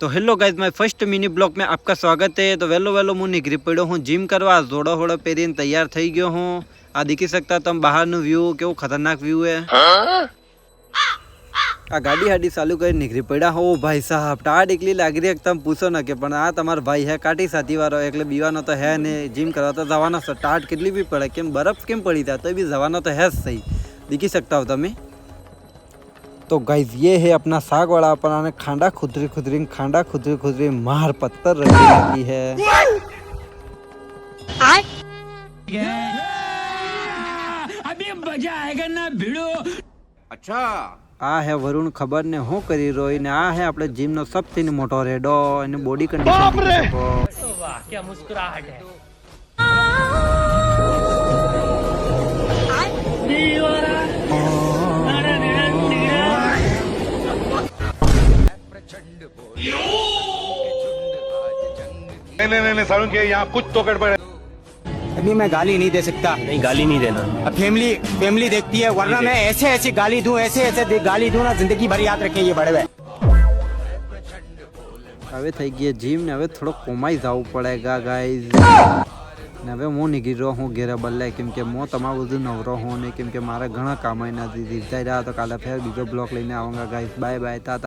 तो hello guys my first mini blog में आपका स्वागत है। तो वेलो वेलो હું નીકળી પડ્યો હું જીમ કરવા, જોડો હોડો પહેરીને તૈયાર થઈ ગયો હું। આ દેખી શકતા તમે બહારનું વ્યૂ, કેવું ખતરનાક વ્યૂ है। આ ગાડી હાડી ચાલુ કરી નીકળી પડ્યા હો ભાઈ સાહેબ। ટાઢ એકલી લાગી રહી એકદમ પૂછો ન કે, પણ આ તમારો ભાઈ હે કાટી સાથી વાળો, એટલે બીવાનો તો હે ને। જીમ કરવા તો જવાનો છે, ટાઢ કેટલી બી પડે, કેમ બરફ કેમ પડી જાય તો भी જવાનો तो है सही। દેખી सकता हो તમે। तो गाइज ये है अपना साग वाला, अपना खांडा खुदरी मार पत्थर रखी है। अभी मजा आएगा ना भिड़ो। अच्छा आ है वरुण खबर ने हूँ करी रोई ने। आ है अपने जिम नो सबसे मोटो रेडो, एनी बॉडी कंडीशन देख सको। वाह क्या मुस्कुराहट है। नहीं सारुण के यहाँ कुछ तो गड़बड़ है। अभी मैं गाली नहीं दे सकता। नहीं गाली नहीं देना। अब फैमिली देखती है, वरना मैं ऐसे गाली दूं, ऐसे गाली दूं ना, जिंदगी भर याद रखें ये बड़े भाई। હવે થઈ ગઈ જીમ ને, હવે થોડો કોમાઈ જવું પડેગા ગાઈઝ ને। હવે હું નીકળી રહ્યો હું ઘેરે બદલાય, કેમ કે હું તમારું બધું નવરો હું નહીં, કેમ કે મારે ઘણા કામ આવી નથી દીધા રહ્યા। તો કાલે ફેર બીજો બ્લોક લઈને આવુંગા ગાઈઝ। બાય બાય, તાતા।